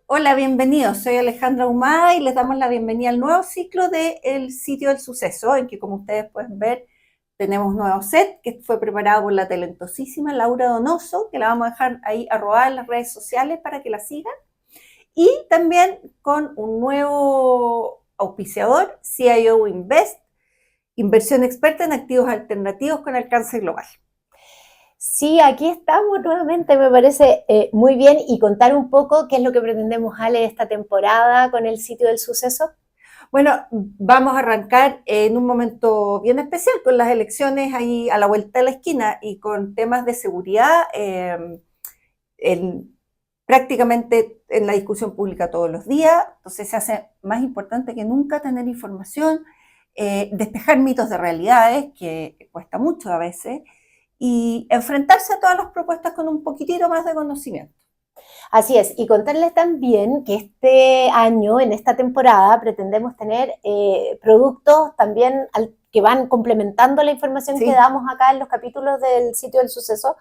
Hola, bienvenidos. Soy Alejandra Humada y les damos la bienvenida al nuevo ciclo de El Sitio del Suceso, en que, como ustedes pueden ver, tenemos un nuevo set que fue preparado por la talentosísima Laura Donoso, que la vamos a dejar ahí arrobada en las redes sociales para que la sigan. Y también con un nuevo auspiciador, CIO Invest, inversión experta en activos alternativos con alcance global. Sí, aquí estamos nuevamente, me parece muy bien, y contar un poco qué es lo que pretendemos, Ale, esta temporada con el Sitio del Suceso. Bueno, vamos a arrancar en un momento bien especial con las elecciones ahí a la vuelta de la esquina y con temas de seguridad prácticamente en la discusión pública todos los días. Entonces se hace más importante que nunca tener información, despejar mitos de realidades, que cuesta mucho a veces, y enfrentarse a todas las propuestas con un poquitito más de conocimiento. Así es, y contarles también que este año, en esta temporada, pretendemos tener productos también que van complementando la información que damos acá en los capítulos del Sitio del Suceso,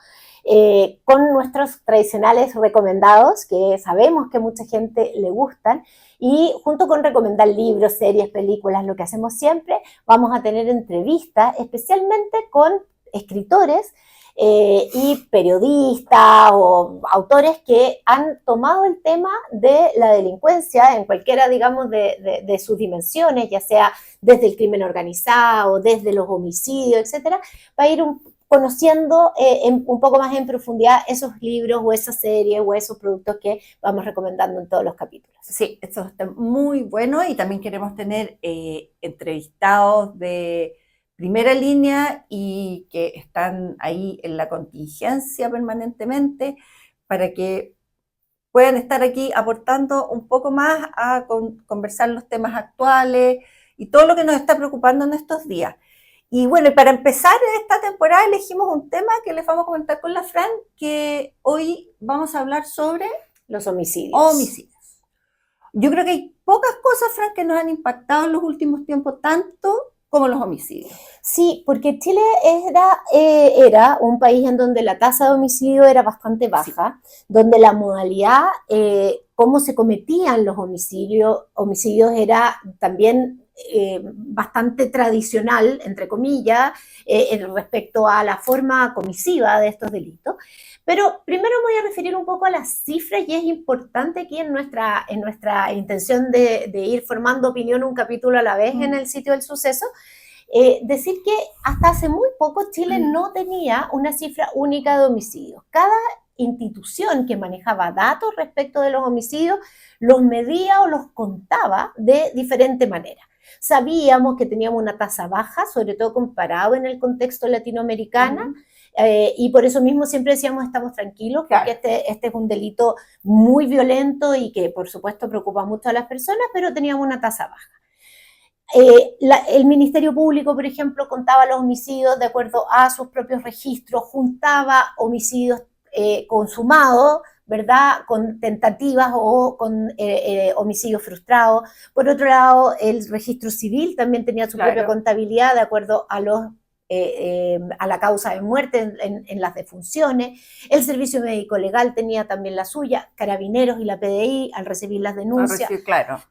con nuestros tradicionales recomendados, que sabemos que mucha gente le gustan, y junto con recomendar libros, series, películas, lo que hacemos siempre, vamos a tener entrevistas, especialmente con escritores y periodistas o autores que han tomado el tema de la delincuencia en cualquiera, digamos, de sus dimensiones, ya sea desde el crimen organizado, desde los homicidios, etcétera, para ir conociendo un poco más en profundidad esos libros o esas series o esos productos que vamos recomendando en todos los capítulos. Sí, esto está muy bueno, y también queremos tener entrevistados de primera línea y que están ahí en la contingencia permanentemente para que puedan estar aquí aportando un poco más a conversar los temas actuales y todo lo que nos está preocupando en estos días. Y bueno, para empezar esta temporada elegimos un tema que les vamos a comentar con la Fran, que hoy vamos a hablar sobre los homicidios. Yo creo que hay pocas cosas, Fran, que nos han impactado en los últimos tiempos tanto como los homicidios. Sí, porque Chile era un país en donde la tasa de homicidio era bastante baja, donde la modalidad, cómo se cometían los homicidios era también bastante tradicional, entre comillas, respecto a la forma comisiva de estos delitos. Pero primero voy a referir un poco a las cifras, y es importante aquí en nuestra intención de ir formando opinión un capítulo a la vez en el Sitio del Suceso, decir que hasta hace muy poco Chile no tenía una cifra única de homicidios. Cada institución que manejaba datos respecto de los homicidios los medía o los contaba de diferente manera. Sabíamos que teníamos una tasa baja, sobre todo comparado en el contexto latinoamericano, y por eso mismo siempre decíamos estamos tranquilos, porque este es un delito muy violento y que por supuesto preocupa mucho a las personas, pero teníamos una tasa baja. El Ministerio Público, por ejemplo, contaba los homicidios de acuerdo a sus propios registros, juntaba homicidios consumados, ¿verdad?, con tentativas o con homicidios frustrados. Por otro lado, el registro civil también tenía su propia contabilidad de acuerdo a la causa de muerte en las defunciones. El Servicio Médico Legal tenía también la suya, Carabineros y la PDI, al recibir las denuncias,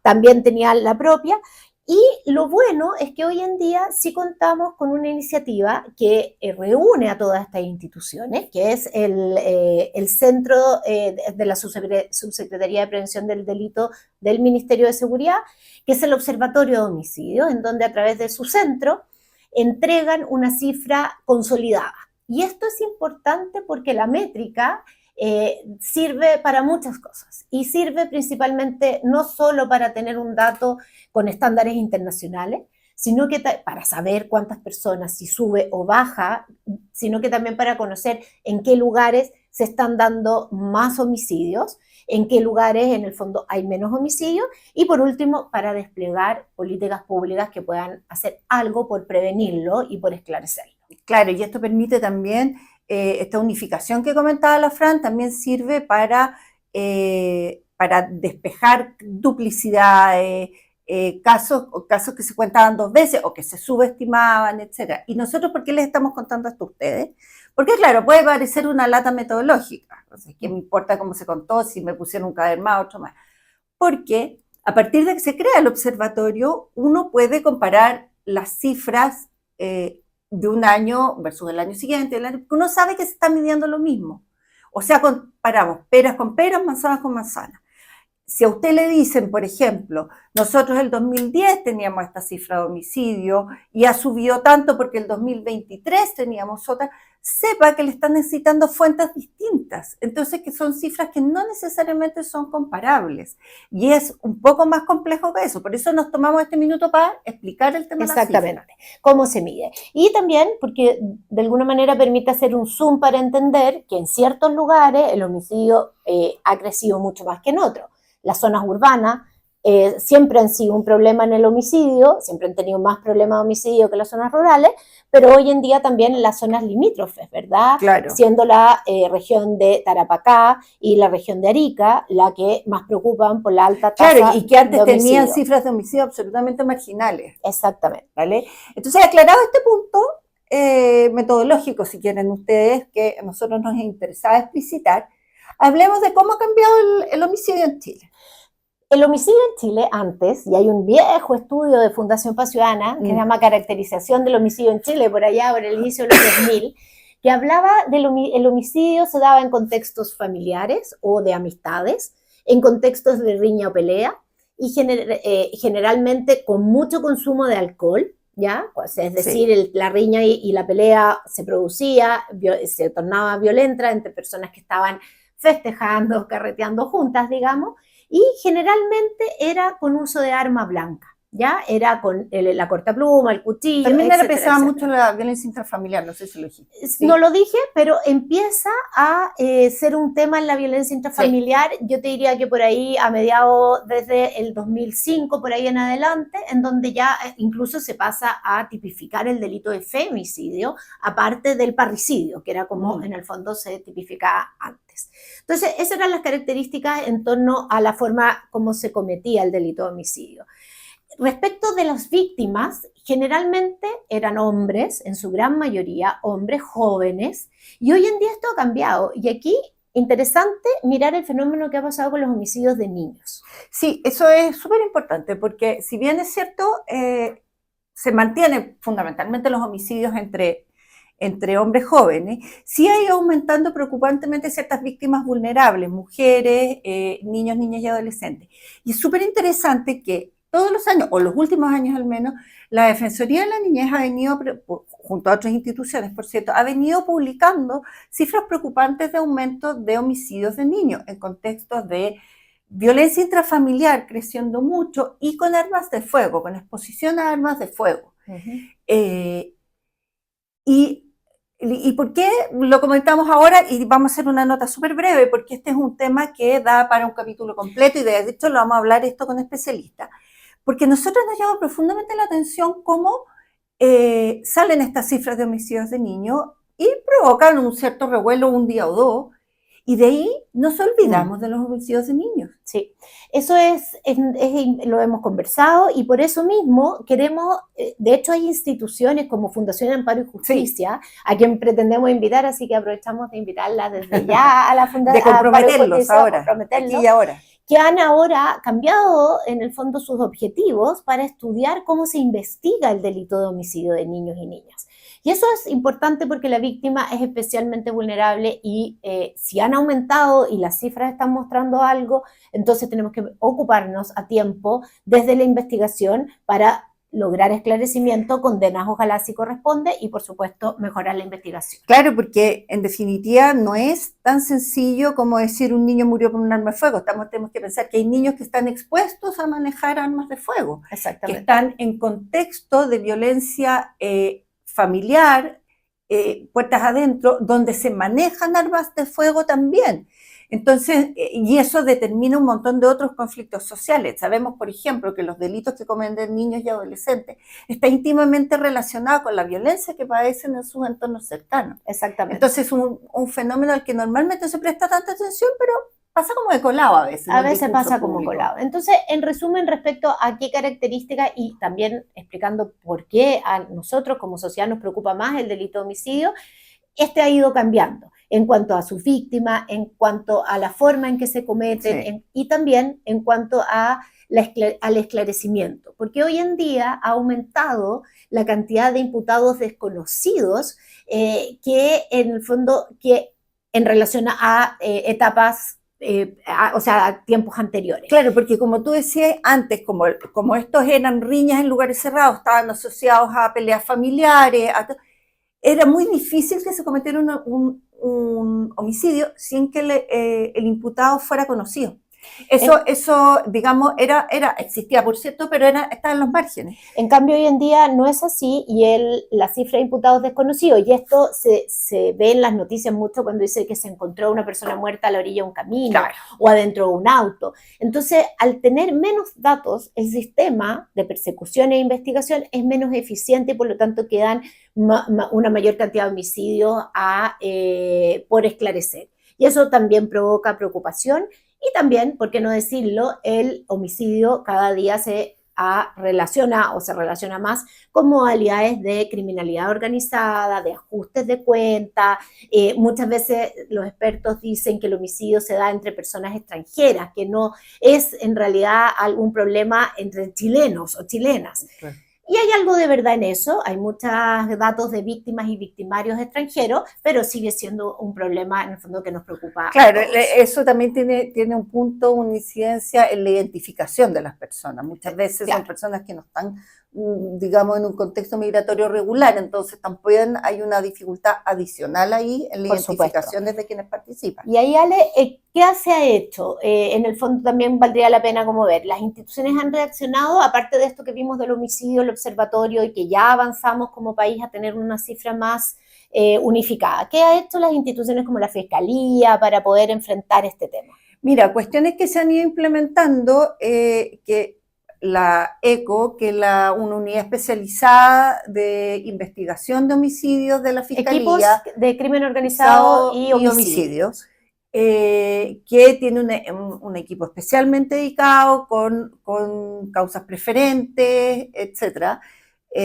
también tenían la propia. Y lo bueno es que hoy en día sí contamos con una iniciativa que reúne a todas estas instituciones, que es el Centro de la Subsecretaría de Prevención del Delito del Ministerio de Seguridad, que es el Observatorio de Homicidios, en donde a través de su centro entregan una cifra consolidada. Y esto es importante porque la métrica sirve para muchas cosas, y sirve principalmente no solo para tener un dato con estándares internacionales, sino que para saber cuántas personas, si sube o baja, sino que también para conocer en qué lugares se están dando más homicidios, en qué lugares en el fondo hay menos homicidios, y por último para desplegar políticas públicas que puedan hacer algo por prevenirlo y por esclarecerlo. Claro, y esto permite también esta unificación que comentaba la Fran, también sirve para despejar duplicidades, casos que se cuentaban 2 veces o que se subestimaban, etcétera. Y nosotros, ¿por qué les estamos contando esto a ustedes? Porque claro, puede parecer una lata metodológica. Entonces, ¿qué me importa cómo se contó, si me pusieron un caderno más, otro más? Porque a partir de que se crea el observatorio, uno puede comparar las cifras de un año versus el año siguiente, uno sabe que se está midiendo lo mismo. O sea, comparamos peras con peras, manzanas con manzanas. Si a usted le dicen, por ejemplo, nosotros el 2010 teníamos esta cifra de homicidio y ha subido tanto porque el 2023 teníamos otra, sepa que le están necesitando fuentes distintas. Entonces, que son cifras que no necesariamente son comparables. Y es un poco más complejo que eso. Por eso nos tomamos este minuto para explicar el tema de las cifras. Exactamente, cómo se mide. Y también porque de alguna manera permite hacer un zoom para entender que en ciertos lugares el homicidio ha crecido mucho más que en otros. Las zonas urbanas siempre han sido un problema en el homicidio, siempre han tenido más problemas de homicidio que las zonas rurales, pero hoy en día también en las zonas limítrofes, ¿verdad? Claro. Siendo la región de Tarapacá y la región de Arica la que más preocupan por la alta tasa. Claro, y que antes tenían cifras de homicidio absolutamente marginales. Exactamente. ¿Vale? Entonces, aclarado este punto metodológico, si quieren ustedes, que a nosotros nos interesaba explicitar, hablemos de cómo ha cambiado el homicidio en Chile. El homicidio en Chile antes, y hay un viejo estudio de Fundación Paz Ciudadana que se llama Caracterización del homicidio en Chile, por allá, por el inicio de los 2000, que hablaba del homicidio se daba en contextos familiares o de amistades, en contextos de riña o pelea, y generalmente con mucho consumo de alcohol, ¿ya? Pues, es decir, la riña y la pelea se producía, se tornaba violenta entre personas que estaban festejando, carreteando juntas, digamos, y generalmente era con uso de arma blanca, ¿ya? Era con la cortapluma, el cuchillo, también etcétera, pesaba mucho la violencia intrafamiliar, no sé si lo dijiste. Sí. No lo dije, pero empieza a ser un tema en la violencia intrafamiliar, yo te diría que por ahí a mediados, desde el 2005, por ahí en adelante, en donde ya incluso se pasa a tipificar el delito de femicidio, aparte del parricidio, que era como en el fondo se tipificaba antes. Entonces, esas eran las características en torno a la forma como se cometía el delito de homicidio. Respecto de las víctimas, generalmente eran hombres, en su gran mayoría, hombres jóvenes, y hoy en día esto ha cambiado. Y aquí, interesante mirar el fenómeno que ha pasado con los homicidios de niños. Sí, eso es súper importante, porque si bien es cierto, se mantienen fundamentalmente los homicidios entre hombres jóvenes, sí ha ido aumentando preocupantemente ciertas víctimas vulnerables, mujeres, niños, niñas y adolescentes. Y es súper interesante que todos los años, o los últimos años al menos, la Defensoría de la Niñez ha venido, junto a otras instituciones, por cierto, ha venido publicando cifras preocupantes de aumento de homicidios de niños en contextos de violencia intrafamiliar creciendo mucho y con armas de fuego, con exposición a armas de fuego. ¿Y por qué lo comentamos ahora? Y vamos a hacer una nota súper breve, porque este es un tema que da para un capítulo completo y de hecho lo vamos a hablar esto con especialistas. Porque a nosotros nos llama profundamente la atención cómo salen estas cifras de homicidios de niños y provocan un cierto revuelo un día o dos, y de ahí nos olvidamos de los homicidios de niños. Sí, eso lo hemos conversado y por eso mismo queremos, de hecho hay instituciones como Fundación Amparo y Justicia, a quien pretendemos invitar, así que aprovechamos de invitarla desde ya a la Fundación. De comprometerlos ahora, aquí y ahora. Que han ahora cambiado en el fondo sus objetivos para estudiar cómo se investiga el delito de homicidio de niños y niñas. Y eso es importante porque la víctima es especialmente vulnerable y si han aumentado y las cifras están mostrando algo, entonces tenemos que ocuparnos a tiempo desde la investigación para lograr esclarecimiento, condenas ojalá si corresponde y por supuesto mejorar la investigación. Claro, porque en definitiva no es tan sencillo como decir un niño murió por un arma de fuego. Tenemos que pensar que hay niños que están expuestos a manejar armas de fuego, que están en contexto de violencia familiar, puertas adentro, donde se manejan armas de fuego también. Entonces, y eso determina un montón de otros conflictos sociales. Sabemos, por ejemplo, que los delitos que cometen niños y adolescentes está íntimamente relacionado con la violencia que padecen en sus entornos cercanos. Exactamente. Entonces, es un fenómeno al que normalmente se presta tanta atención, pero pasa como de colado a veces. A veces pasa como colado. Entonces, en resumen, respecto a qué características y también explicando por qué a nosotros como sociedad nos preocupa más el delito de homicidio, ha ido cambiando en cuanto a sus víctimas, en cuanto a la forma en que se cometen y también en cuanto a al esclarecimiento, porque hoy en día ha aumentado la cantidad de imputados desconocidos que en el fondo, que en relación a etapas, o sea, a tiempos anteriores. Claro, porque como tú decías antes, como estos eran riñas en lugares cerrados, estaban asociados a peleas familiares, era muy difícil que se cometiera un homicidio sin que el imputado fuera conocido. Eso, digamos, existía, por cierto, pero estaba en los márgenes. En cambio, hoy en día no es así y la cifra de imputados desconocidos, y esto se ve en las noticias mucho cuando dice que se encontró una persona muerta a la orilla de un camino o adentro de un auto. Entonces, al tener menos datos, el sistema de persecución e investigación es menos eficiente y por lo tanto quedan una mayor cantidad de homicidios por esclarecer. Y eso también provoca preocupación. Y también, por qué no decirlo, el homicidio cada día se relaciona más con modalidades de criminalidad organizada, de ajustes de cuenta. Muchas veces los expertos dicen que el homicidio se da entre personas extranjeras, que no es en realidad algún problema entre chilenos o chilenas. Okay. Y hay algo de verdad en eso, hay muchos datos de víctimas y victimarios extranjeros, pero sigue siendo un problema en el fondo que nos preocupa. Claro, eso también tiene un punto, una incidencia en la identificación de las personas. Muchas veces son personas que no están, digamos, en un contexto migratorio regular, entonces también hay una dificultad adicional ahí en la identificación de quienes participan. Y ahí, Ale, ¿qué se ha hecho? En el fondo también valdría la pena como ver, las instituciones han reaccionado, aparte de esto que vimos del homicidio, el observatorio, y que ya avanzamos como país a tener una cifra más unificada. ¿Qué ha hecho las instituciones como la Fiscalía para poder enfrentar este tema? Mira, cuestiones que se han ido implementando, que la ECO, que es una unidad especializada de investigación de homicidios de la Fiscalía. Equipos de crimen organizado y homicidios. Que tiene un equipo especialmente dedicado con causas preferentes, etcétera.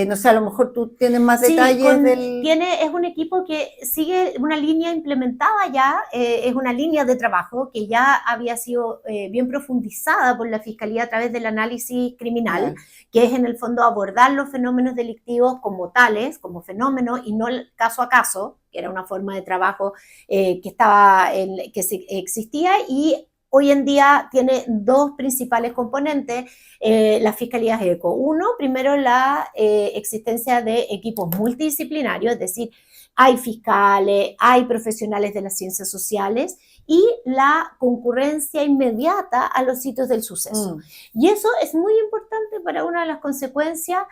No sé, a lo mejor tú tienes más detalles es un equipo que sigue una línea implementada ya, es una línea de trabajo que ya había sido bien profundizada por la Fiscalía a través del análisis criminal, que es en el fondo abordar los fenómenos delictivos como tales, como fenómenos y no caso a caso, que era una forma de trabajo que existía, y hoy en día tiene dos principales componentes las fiscalías ECO. Uno, primero la existencia de equipos multidisciplinarios, es decir, hay fiscales, hay profesionales de las ciencias sociales y la concurrencia inmediata a los sitios del suceso. Y eso es muy importante para una de las consecuencias,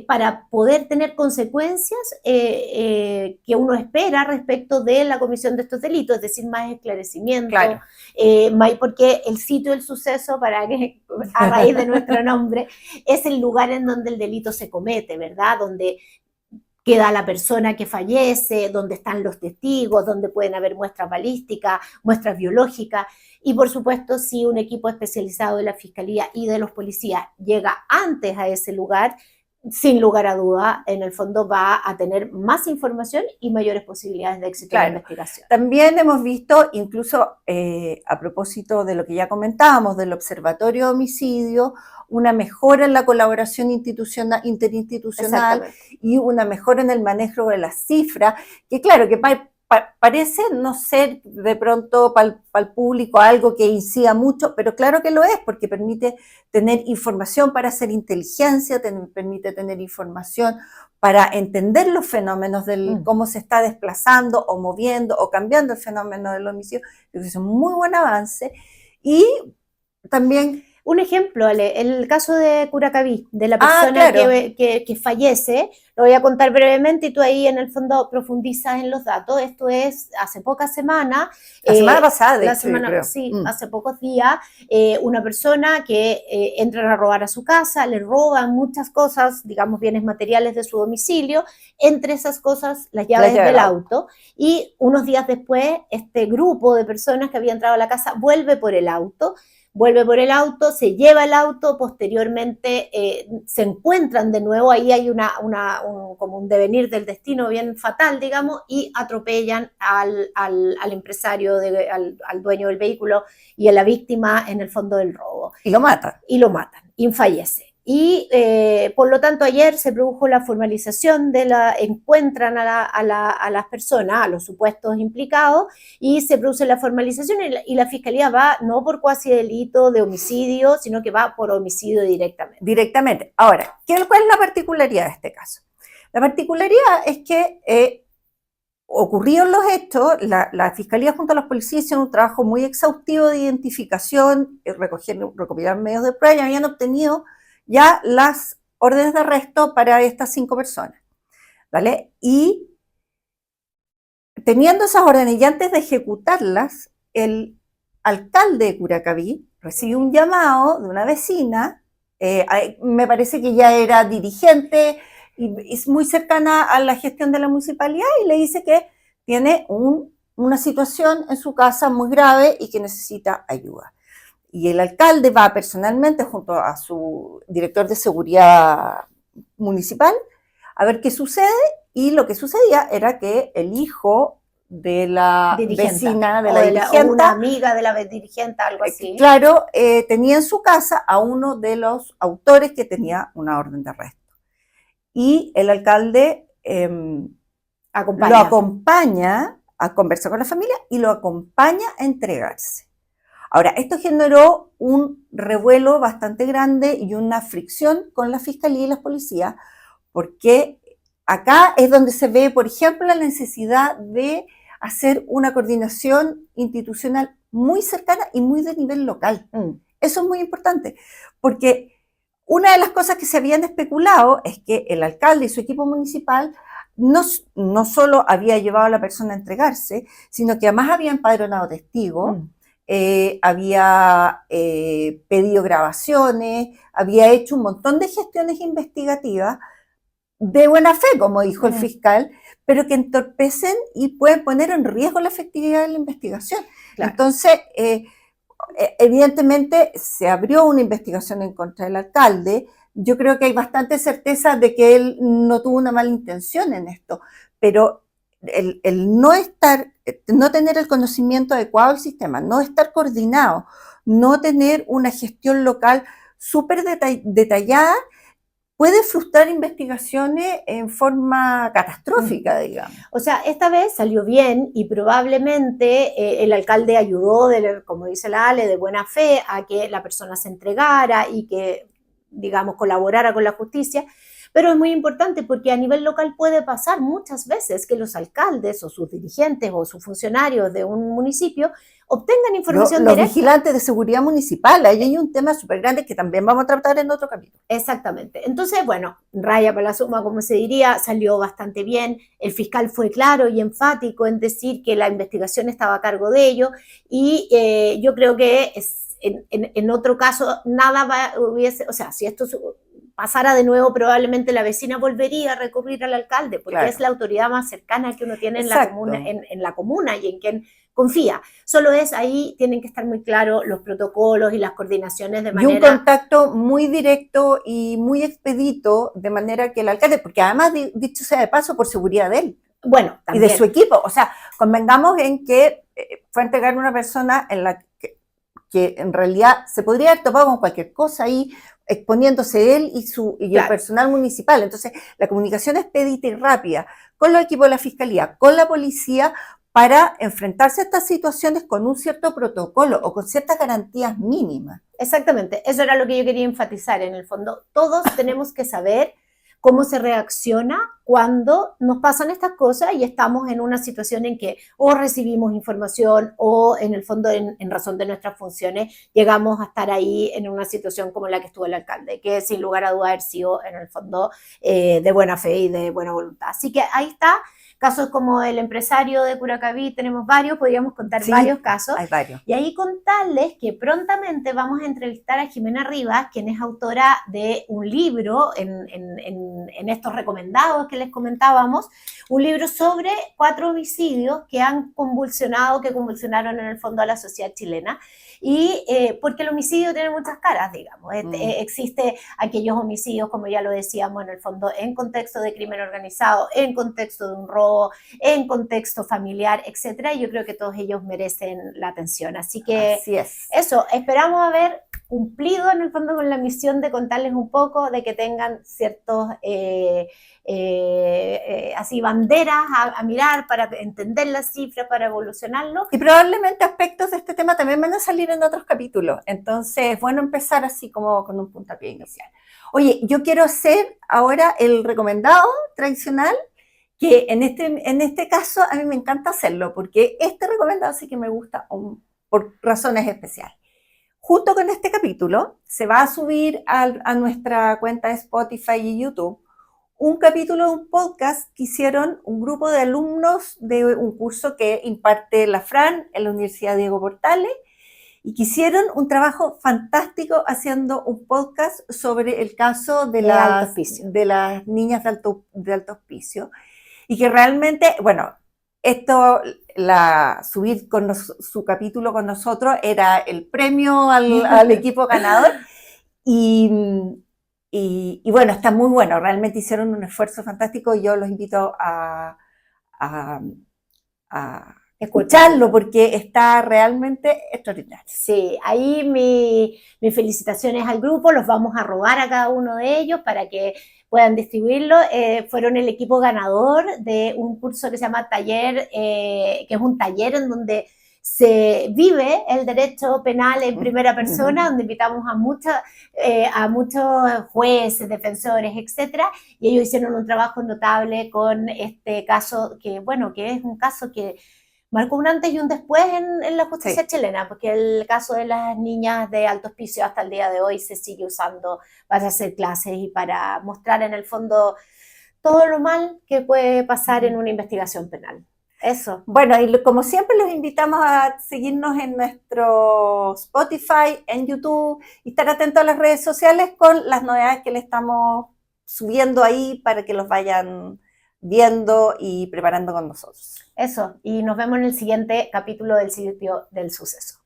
para poder tener consecuencias que uno espera respecto de la comisión de estos delitos, es decir, más esclarecimiento, porque el sitio del suceso, a raíz de nuestro nombre, es el lugar en donde el delito se comete, ¿verdad? Donde queda la persona que fallece, donde están los testigos, donde pueden haber muestras balísticas, muestras biológicas. Y por supuesto, si un equipo especializado de la Fiscalía y de los policías llega antes a ese lugar, sin lugar a duda, en el fondo va a tener más información y mayores posibilidades de éxito en la investigación. También hemos visto, incluso a propósito de lo que ya comentábamos, del Observatorio de Homicidio, una mejora en la colaboración interinstitucional y una mejora en el manejo de las cifras, que claro, que parece no ser de pronto para el público algo que incida mucho, pero claro que lo es, porque permite tener información para hacer inteligencia, permite tener información para entender los fenómenos del cómo se está desplazando o moviendo o cambiando el fenómeno del homicidio. Es un muy buen avance. Y también Un ejemplo, Ale, el caso de Curacaví, de la Ah, persona claro. que fallece, lo voy a contar brevemente y tú ahí en el fondo profundizas en los datos. Esto es hace pocas semanas. La semana pasada, de La hecho, yo semana, creo. sí, hace pocos días, una persona que entran a robar a su casa, le roban muchas cosas, digamos, bienes materiales de su domicilio, entre esas cosas las La llaves llave del del auto. auto, y unos días después este grupo de personas que había entrado a la casa vuelve por el auto, se lleva el auto, posteriormente se encuentran de nuevo, ahí hay como un devenir del destino bien fatal, digamos, y atropellan al empresario, al dueño del vehículo y a la víctima en el fondo del robo. Y lo mata. Y lo matan, y fallece. Y por lo tanto ayer se produjo la formalización encuentran a las personas, a los supuestos implicados, y se produce la formalización y la fiscalía va no por cuasi delito de homicidio, sino que va por homicidio directamente. Directamente. Ahora, ¿cuál es la particularidad de este caso? La particularidad es que ocurridos los hechos, la Fiscalía junto a los policías hicieron un trabajo muy exhaustivo de identificación, recopilaron medios de prueba y habían obtenido ya las órdenes de arresto para estas 5 personas, ¿vale? Y teniendo esas órdenes y antes de ejecutarlas, el alcalde de Curacaví recibe un llamado de una vecina, me parece que ya era dirigente y es muy cercana a la gestión de la municipalidad, y le dice que tiene una situación en su casa muy grave y que necesita ayuda. Y el alcalde va personalmente junto a su director de seguridad municipal a ver qué sucede, y lo que sucedía era que el hijo de la vecina, de la dirigente, o una amiga de la dirigente, algo así. Claro, tenía en su casa a uno de los autores que tenía una orden de arresto. Y el alcalde lo acompaña a conversar con la familia y lo acompaña a entregarse. Ahora, esto generó un revuelo bastante grande y una fricción con la fiscalía y las policías, porque acá es donde se ve, por ejemplo, la necesidad de hacer una coordinación institucional muy cercana y muy de nivel local. Eso es muy importante, porque una de las cosas que se habían especulado es que el alcalde y su equipo municipal no solo había llevado a la persona a entregarse, sino que además había empadronado testigos, había pedido grabaciones, había hecho un montón de gestiones investigativas de buena fe, como dijo el fiscal, pero que entorpecen y pueden poner en riesgo la efectividad de la investigación. Claro. Entonces, evidentemente se abrió una investigación en contra del alcalde. Yo creo que hay bastante certeza de que él no tuvo una mala intención en esto, pero el no tener el conocimiento adecuado del sistema, no estar coordinado, no tener una gestión local súper detallada, puede frustrar investigaciones en forma catastrófica, digamos. O sea, esta vez salió bien y probablemente el alcalde ayudó, como dice la Ale, de buena fe, a que la persona se entregara y que, digamos, colaborara con la justicia. Pero es muy importante porque a nivel local puede pasar muchas veces que los alcaldes o sus dirigentes o sus funcionarios de un municipio obtengan información directa. Los vigilantes de seguridad municipal, ahí hay un tema súper grande que también vamos a tratar en otro capítulo. Exactamente. Entonces, bueno, raya para la suma, como se diría, salió bastante bien. El fiscal fue claro y enfático en decir que la investigación estaba a cargo de ello, y yo creo que en otro caso nada hubiese, o sea, si esto pasara de nuevo, probablemente la vecina volvería a recurrir al alcalde, porque es la autoridad más cercana que uno tiene en la comuna y en quien confía. Solo es ahí, tienen que estar muy claros los protocolos y las coordinaciones de manera... Y un contacto muy directo y muy expedito, de manera que el alcalde, porque además, dicho sea de paso, por seguridad de él. Bueno, también. Y de su equipo. O sea, convengamos en que fue a entregar a una persona en la que en realidad se podría haber topado con cualquier cosa ahí, exponiéndose él y el personal municipal. Entonces, la comunicación expedita y rápida con los equipos de la fiscalía, con la policía, para enfrentarse a estas situaciones con un cierto protocolo o con ciertas garantías mínimas. Exactamente, eso era lo que yo quería enfatizar en el fondo. Todos tenemos que saber cómo se reacciona cuando nos pasan estas cosas y estamos en una situación en que o recibimos información o en el fondo en razón de nuestras funciones llegamos a estar ahí en una situación como la que estuvo el alcalde, que sin lugar a dudas haber sido en el fondo de buena fe y de buena voluntad. Así que ahí está. Casos como el empresario de Curacaví, tenemos varios, podríamos contar varios casos. Hay varios. Y ahí contarles que prontamente vamos a entrevistar a Jimena Rivas, quien es autora de un libro en estos recomendados que les comentábamos, un libro sobre 4 homicidios que convulsionaron en el fondo a la sociedad chilena. Y porque el homicidio tiene muchas caras, digamos. Existe aquellos homicidios, como ya lo decíamos, en el fondo en contexto de crimen organizado, en contexto de un robo, en contexto familiar, etcétera, y yo creo que todos ellos merecen la atención. Así que Así es. Eso, esperamos haber cumplido en el fondo con la misión de contarles un poco, de que tengan ciertos así banderas a mirar para entender las cifras, para evolucionarlo. Y probablemente aspectos de este tema también van a salir en otros capítulos. Entonces, es bueno empezar así como con un puntapié inicial. Oye, yo quiero hacer ahora el recomendado tradicional, que en este caso a mí me encanta hacerlo, porque este recomendado sí que me gusta por razones especiales. Junto con este capítulo se va a subir a nuestra cuenta de Spotify y YouTube un capítulo de un podcast que hicieron un grupo de alumnos de un curso que imparte la Fran en la Universidad Diego Portales, y que hicieron un trabajo fantástico haciendo un podcast sobre el caso de las niñas de alto hospicio, y que realmente, bueno, subir su capítulo con nosotros era el premio al equipo ganador, y bueno, está muy bueno, realmente hicieron un esfuerzo fantástico, y yo los invito a escucharlo porque está realmente extraordinario. Sí, ahí mis felicitaciones al grupo, los vamos a robar a cada uno de ellos para que puedan distribuirlo. Fueron el equipo ganador de un curso que se llama Taller, que es un taller en donde se vive el derecho penal en primera persona, donde invitamos a muchos jueces, defensores, etcétera, y ellos hicieron un trabajo notable con este caso que, bueno, que es un caso que marcó un antes y un después en la justicia chilena, porque el caso de las niñas de alto hospicio hasta el día de hoy se sigue usando para hacer clases y para mostrar en el fondo todo lo mal que puede pasar en una investigación penal. Eso. Bueno, y como siempre los invitamos a seguirnos en nuestro Spotify, en YouTube, y estar atentos a las redes sociales con las novedades que le estamos subiendo ahí para que los vayan viendo y preparando con nosotros. Eso, y nos vemos en el siguiente capítulo del Sitio del Suceso.